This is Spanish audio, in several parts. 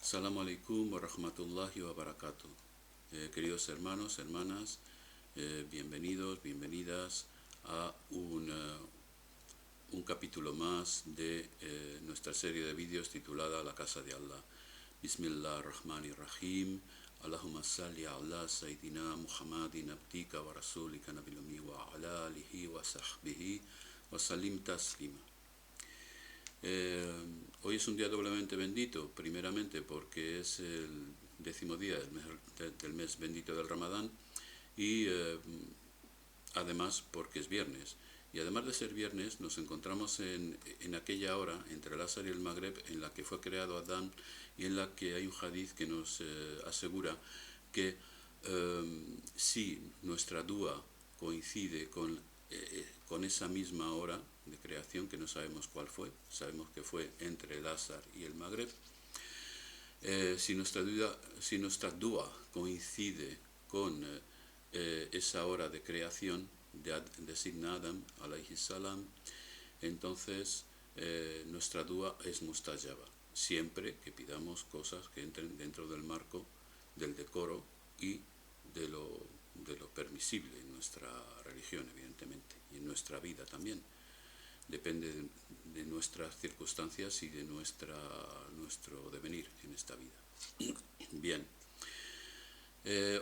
Assalamu alaikum wa rahmatullahi wa barakatuh. Queridos hermanos, hermanas, bienvenidos, bienvenidas a un capítulo más de nuestra serie de vídeos titulada La Casa de Allah. Bismillah ar-Rahman ar-Rahim. Allahumma salli ala Sayyidina Muhammadin abdika wa rasulika nabil ummi wa ala alihi wa sahbihi wa salim taslima. Hoy es un día doblemente bendito, primeramente porque es el 10º día del mes bendito del Ramadán y además porque es viernes. Y además de ser viernes, nos encontramos en aquella hora, entre el Asr y el Magreb, en la que fue creado Adán y en la que hay un hadith que nos asegura que si nuestra dua coincide con esa misma hora de creación, que no sabemos cuál fue, sabemos que fue entre el Asr y el Magreb, si nuestra dua coincide con esa hora de creación de Sidna Adam alayhi salam, entonces nuestra dua es mustajaba, siempre que pidamos cosas que entren dentro del marco del decoro y de lo permisible en nuestra religión, evidentemente, y en nuestra vida también. Depende de nuestras circunstancias y de nuestro devenir en esta vida. Bien,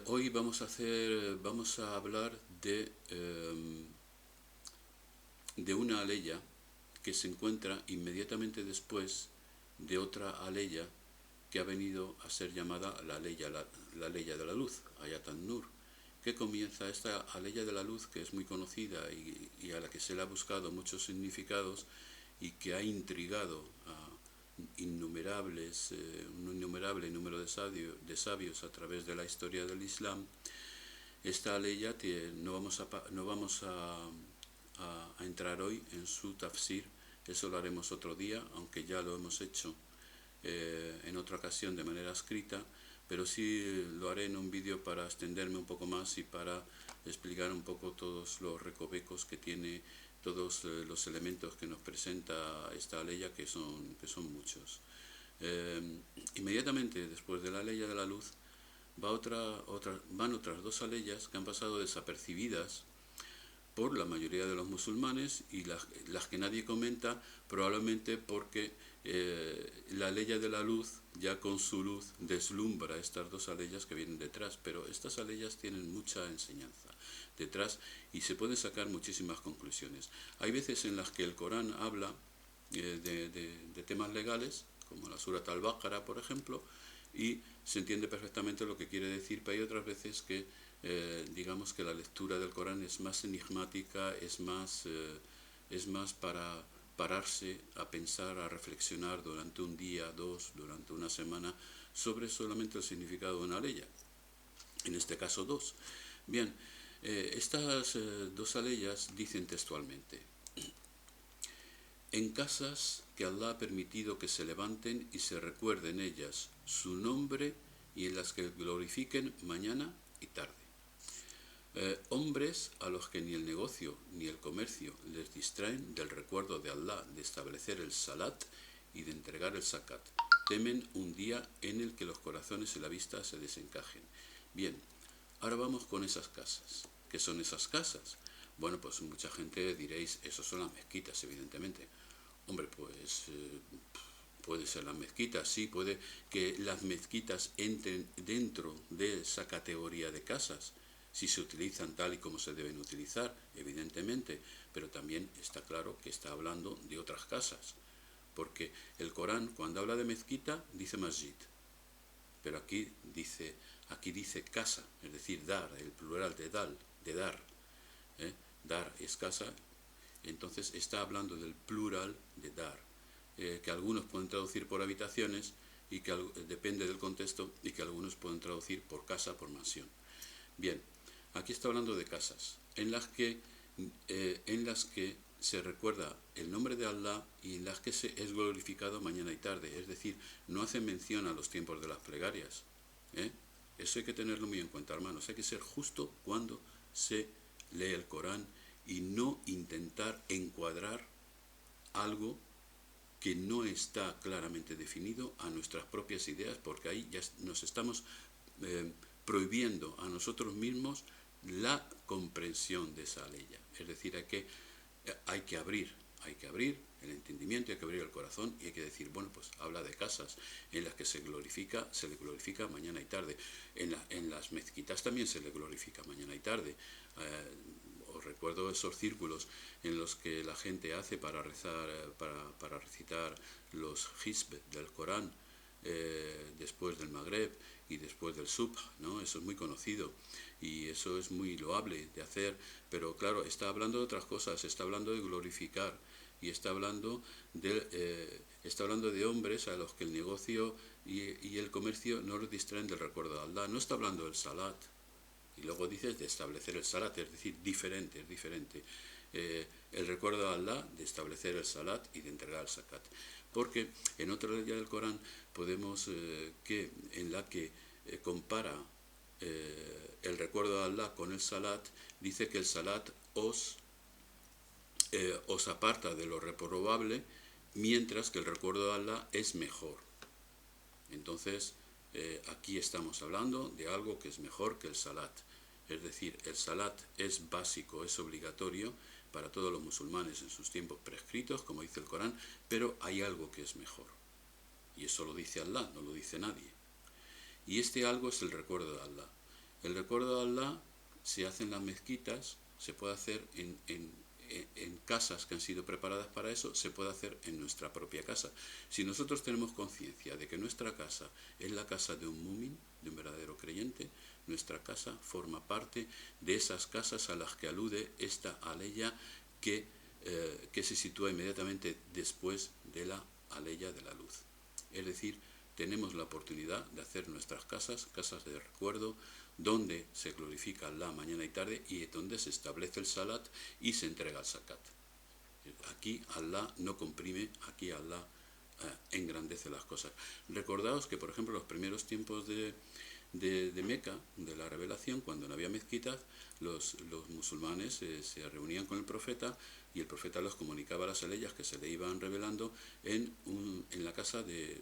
hoy vamos a hablar de una aleya que se encuentra inmediatamente después de otra aleya que ha venido a ser llamada la aleya de la luz, Ayat an-Nur, que comienza esta aleya de la luz, que es muy conocida y a la que se le ha buscado muchos significados y que ha intrigado a un innumerable número de sabios a través de la historia del Islam. Esta aleya no vamos a entrar hoy en su tafsir, eso lo haremos otro día, aunque ya lo hemos hecho en otra ocasión de manera escrita, pero sí lo haré en un vídeo para extenderme un poco más y para explicar un poco todos los recovecos que tiene, todos los elementos que nos presenta esta aleya, que son muchos. Inmediatamente después de la aleya de la luz van otras dos aleyas que han pasado desapercibidas por la mayoría de los musulmanes y las que nadie comenta, probablemente porque la aleya de la luz, ya con su luz, deslumbra estas dos aleyas que vienen detrás, pero estas aleyas tienen mucha enseñanza detrás y se pueden sacar muchísimas conclusiones. Hay veces en las que el Corán habla de temas legales, como la Surat al-Baqarah, por ejemplo, y se entiende perfectamente lo que quiere decir, pero hay otras veces que digamos que la lectura del Corán es más enigmática, es más para pararse a pensar, a reflexionar durante un día, dos, durante una semana, sobre solamente el significado de una aleya, en este caso dos. Bien, estas dos aleyas dicen textualmente: en casas que Allah ha permitido que se levanten y se recuerde en ellas su nombre y en las que glorifiquen mañana y tarde. Hombres a los que ni el negocio ni el comercio les distraen del recuerdo de Allah, de establecer el salat y de entregar el zakat. Temen un día en el que los corazones y la vista se desencajen. Bien, ahora vamos con esas casas. ¿Qué son esas casas? Bueno, pues mucha gente diréis, esos son las mezquitas, evidentemente. Hombre, pues puede ser las mezquitas, sí, puede que las mezquitas entren dentro de esa categoría de casas, si se utilizan tal y como se deben utilizar, evidentemente, pero también está claro que está hablando de otras casas, porque el Corán, cuando habla de mezquita, dice masjid, pero aquí dice casa, es decir, dar, el plural de dar, dar es casa, entonces está hablando del plural de dar, que algunos pueden traducir por habitaciones, y que depende del contexto, y que algunos pueden traducir por casa, por mansión. Bien, aquí está hablando de casas en las que se recuerda el nombre de Allah y en las que se es glorificado mañana y tarde, es decir, no hace mención a los tiempos de las plegarias. Eso hay que tenerlo muy en cuenta, hermanos. Hay que ser justo cuando se lee el Corán y no intentar encuadrar algo que no está claramente definido a nuestras propias ideas, porque ahí ya nos estamos prohibiendo a nosotros mismos la comprensión de esa ley. Es decir, hay que abrir el entendimiento, hay que abrir el corazón y hay que decir, bueno, pues habla de casas en las que se le glorifica mañana y tarde. En las mezquitas también se le glorifica mañana y tarde. Os recuerdo esos círculos en los que la gente hace para rezar, para recitar los hizb del Corán después del Magreb y después del Subh, ¿no? Eso es muy conocido y eso es muy loable de hacer, pero claro, está hablando de otras cosas, está hablando de glorificar y está hablando de hombres a los que el negocio y el comercio no los distraen del recuerdo de Allah. No está hablando del salat. Y luego dices de establecer el salat, es decir, diferente, es diferente. El recuerdo de Allah, de establecer el salat y de entregar el zakat. Porque en otra ley del Corán podemos en la que compara el recuerdo de Allah con el salat, dice que el salat os aparta de lo reprobable, mientras que el recuerdo de Allah es mejor. Entonces, aquí estamos hablando de algo que es mejor que el salat. Es decir, el salat es básico, es obligatorio para todos los musulmanes en sus tiempos prescritos, como dice el Corán, pero hay algo que es mejor. Y eso lo dice Allah, no lo dice nadie. Y este algo es el recuerdo de Allah. El recuerdo de Allah se hace en las mezquitas, se puede hacer en casas que han sido preparadas para eso, se puede hacer en nuestra propia casa. Si nosotros tenemos conciencia de que nuestra casa es la casa de un mumin, de un verdadero creyente, nuestra casa forma parte de esas casas a las que alude esta aleya que se sitúa inmediatamente después de la aleya de la luz. Es decir, tenemos la oportunidad de hacer nuestras casas de recuerdo, donde se glorifica Allah mañana y tarde y donde se establece el salat y se entrega el zakat. Aquí Allah no comprime, aquí Allah engrandece las cosas. Recordaos que, por ejemplo, los primeros tiempos de Meca, de la revelación, cuando no había mezquitas, los musulmanes se reunían con el profeta y el profeta los comunicaba las aleyas que se le iban revelando en la casa de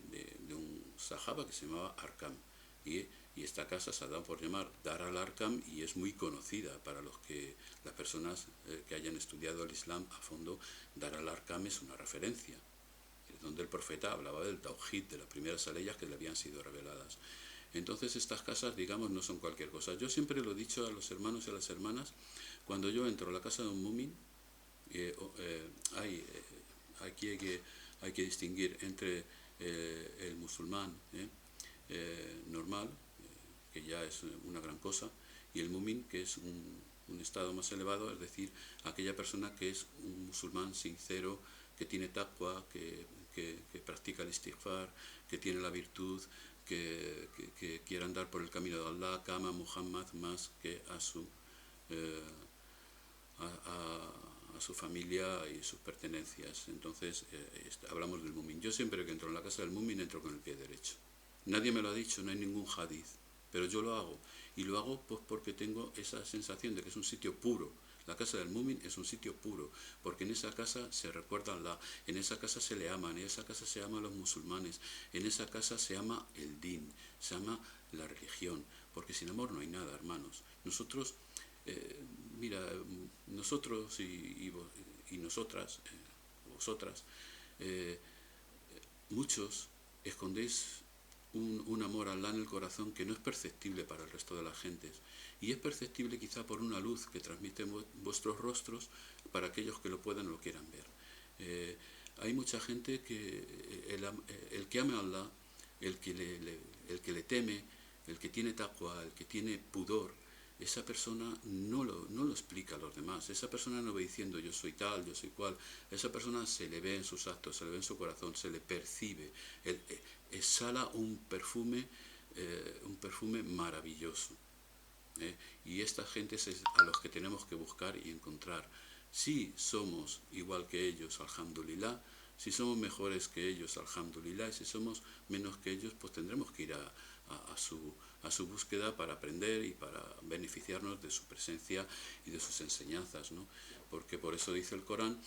un sahaba que se llamaba Arqam. Y esta casa se ha dado por llamar Dar al-Arqam y es muy conocida para las personas que hayan estudiado el Islam a fondo. Dar al-Arqam es una referencia, donde el profeta hablaba del Tawhid, de las primeras aleyas que le habían sido reveladas. Entonces estas casas, digamos, no son cualquier cosa. Yo siempre lo he dicho a los hermanos y a las hermanas, cuando yo entro a la casa de un mumin, aquí hay que distinguir entre el musulmán normal, que ya es una gran cosa, y el mumin, que es un estado más elevado, es decir, aquella persona que es un musulmán sincero, que tiene taqwa, que practica el istighfar, que tiene la virtud, que quiere andar por el camino de Allah, que ama a Muhammad más que a su familia y sus pertenencias. Entonces hablamos del mumin. Yo siempre que entro en la casa del mumin entro con el pie derecho. Nadie me lo ha dicho, no hay ningún hadith, pero yo lo hago. Y lo hago pues porque tengo esa sensación de que es un sitio puro. La casa del mumin es un sitio puro, porque en esa casa se recuerda a Allah, en esa casa se le ama, en esa casa se ama a los musulmanes, en esa casa se ama el din, se ama la religión, porque sin amor no hay nada, hermanos. Nosotros, nosotros y nosotras, vosotras, muchos escondéis un amor a Allah en el corazón que no es perceptible para el resto de las gentes y es perceptible quizá por una luz que transmiten vuestros rostros para aquellos que lo puedan o lo quieran ver. Hay mucha gente que el que ama a Allah, el que le teme, el que tiene taqwa, el que tiene pudor, esa persona no lo explica a los demás. Esa persona no va diciendo yo soy tal, yo soy cual. Esa persona se le ve en sus actos, se le ve en su corazón, se le percibe. Exhala un perfume maravilloso. Y esta gente es a los que tenemos que buscar y encontrar. Si somos igual que ellos, alhamdulillah. Si somos mejores que ellos, alhamdulillah. Y si somos menos que ellos, pues tendremos que ir a su búsqueda para aprender y para beneficiarnos de su presencia y de sus enseñanzas, ¿no? Porque por eso dice el Corán,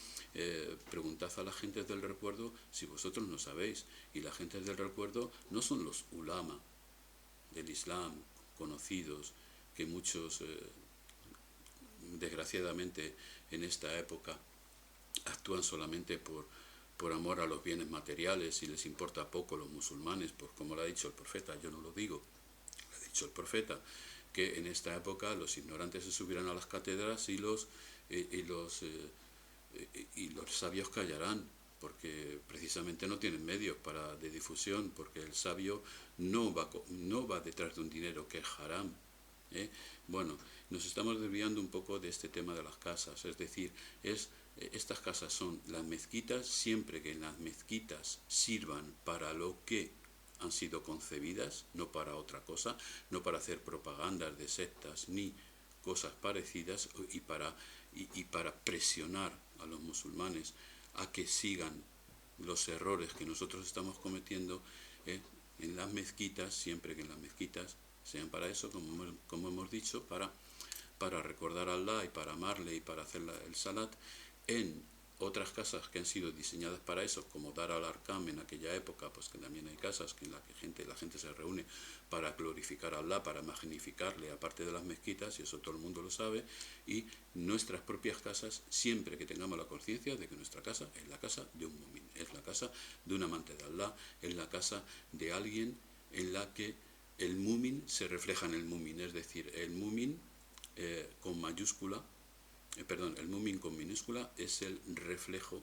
preguntad a las gentes del recuerdo si vosotros no sabéis. Y las gentes del recuerdo no son los ulama del Islam conocidos, que muchos, desgraciadamente, en esta época actúan solamente por amor a los bienes materiales y les importa poco los musulmanes, pues como lo ha dicho el profeta, yo no lo digo, lo ha dicho el profeta, que en esta época los ignorantes se subirán a las cátedras y los sabios callarán, porque precisamente no tienen medios de difusión, porque el sabio no va detrás de un dinero que es haram. Bueno, nos estamos desviando un poco de este tema de las casas, es decir, estas casas son las mezquitas siempre que las mezquitas sirvan para lo que han sido concebidas, no para otra cosa, no para hacer propagandas de sectas ni cosas parecidas y para presionar a los musulmanes a que sigan los errores que nosotros estamos cometiendo en las mezquitas, siempre que en las mezquitas sean para eso, como hemos dicho, para recordar a Allah y para amarle y para hacer el salat. En otras casas que han sido diseñadas para eso, como Dar al-Arkam en aquella época, pues que también hay casas en las que la gente se reúne para glorificar a Allah, para magnificarle, aparte de las mezquitas, y eso todo el mundo lo sabe, y nuestras propias casas, siempre que tengamos la conciencia de que nuestra casa es la casa de un mu'min, es la casa de un amante de Allah, es la casa de alguien en la que el mu'min se refleja en el mu'min, es decir, el mu'min con mayúscula, el mu'min con minúscula es el reflejo,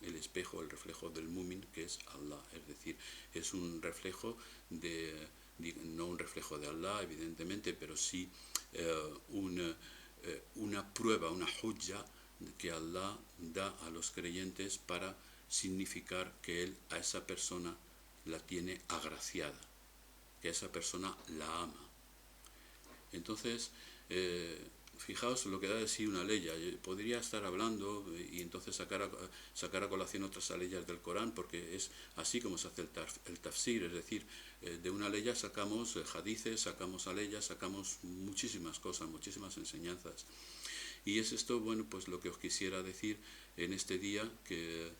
el espejo, el reflejo del mu'min, que es Allah, es decir, es un reflejo no un reflejo de Allah, evidentemente, pero sí una prueba, una hujja que Allah da a los creyentes para significar que Él a esa persona la tiene agraciada, que a esa persona la ama. Entonces, fijaos lo que da de sí una ley. Podría estar hablando y entonces sacar a colación otras leyes del Corán, porque es así como se hace el tafsir, es decir, de una ley sacamos hadices, sacamos aleyas, sacamos muchísimas cosas, muchísimas enseñanzas. Y es esto, bueno, pues lo que os quisiera decir en este día, que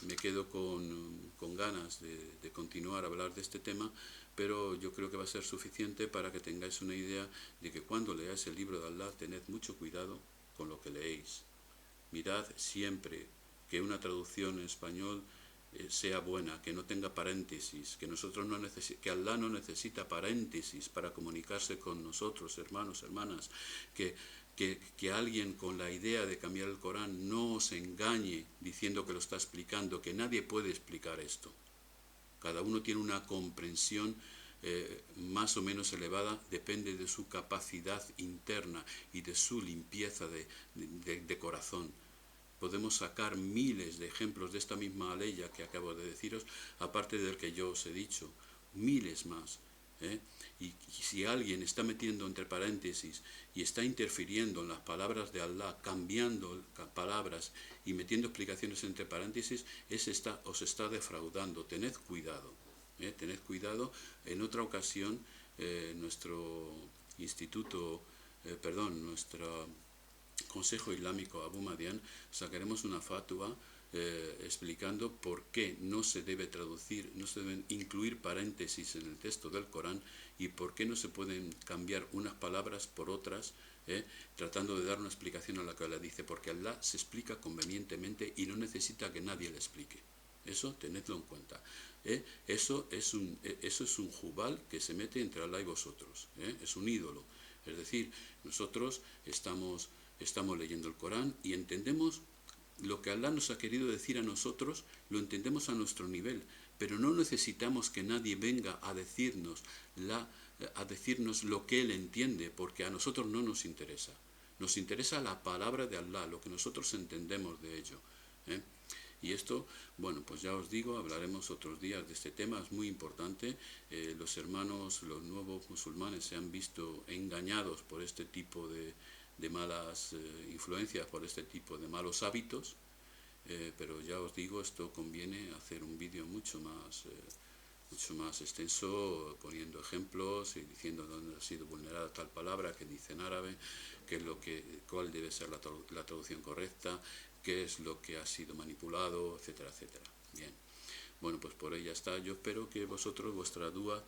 me quedo con ganas de continuar a hablar de este tema, pero yo creo que va a ser suficiente para que tengáis una idea de que cuando leáis el libro de Allah, tened mucho cuidado con lo que leéis. Mirad siempre que una traducción en español sea buena, que no tenga paréntesis, que Allah no necesita paréntesis para comunicarse con nosotros, hermanos, hermanas, que alguien con la idea de cambiar el Corán no os engañe diciendo que lo está explicando, que nadie puede explicar esto. Cada uno tiene una comprensión más o menos elevada, depende de su capacidad interna y de su limpieza de corazón. Podemos sacar miles de ejemplos de esta misma aleya que acabo de deciros, aparte del que yo os he dicho, miles más. Y si alguien está metiendo entre paréntesis y está interfiriendo en las palabras de Allah, cambiando palabras y metiendo explicaciones entre paréntesis, os está defraudando. Tened cuidado. Tened cuidado. En otra ocasión, nuestro Consejo Islámico Abu Madian, sacaremos una fatwa explicando por qué no se debe traducir, no se deben incluir paréntesis en el texto del Corán y por qué no se pueden cambiar unas palabras por otras, tratando de dar una explicación a la que Allah dice, porque Allah se explica convenientemente y no necesita que nadie le explique. Eso tenedlo en cuenta. Eso es un jubal que se mete entre Allah y vosotros. Es un ídolo. Es decir, nosotros estamos leyendo el Corán y entendemos lo que Allah nos ha querido decir a nosotros, lo entendemos a nuestro nivel, pero no necesitamos que nadie venga a decirnos lo que Él entiende, porque a nosotros no nos interesa. Nos interesa la palabra de Allah, lo que nosotros entendemos de ello. Y esto, bueno, pues ya os digo, hablaremos otros días de este tema, es muy importante. Los nuevos musulmanes se han visto engañados por este tipo de malas influencias, por este tipo de malos hábitos, pero ya os digo, esto conviene hacer un vídeo mucho más mucho más extenso, poniendo ejemplos y diciendo dónde ha sido vulnerada tal palabra, qué dice en árabe, cuál debe ser la traducción correcta, qué es lo que ha sido manipulado, etcétera, etcétera. Bien, bueno, pues por ahí ya está. Yo espero que vosotros, vuestra dúa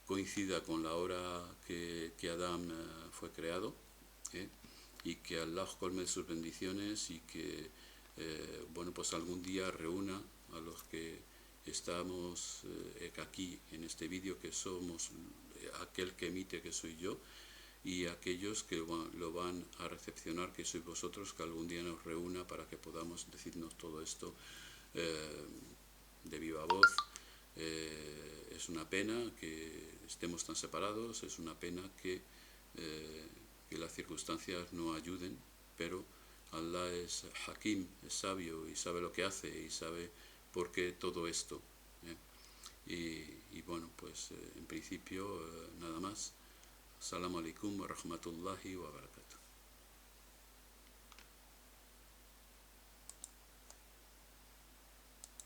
coincida con la hora que Adán fue creado, ¿eh? Y que Allah colme sus bendiciones y que, bueno, pues algún día reúna a los que estamos aquí en este vídeo, que somos aquel que emite, que soy yo, y aquellos que lo van a recepcionar, que sois vosotros, que algún día nos reúna para que podamos decirnos todo esto de viva voz. Es una pena que estemos tan separados, es una pena que las circunstancias no ayuden, pero Allah es Hakim, es sabio y sabe lo que hace y sabe por qué todo esto. Y bueno, pues en principio nada más. Assalamu alaikum wa rahmatullahi wa barakatuh.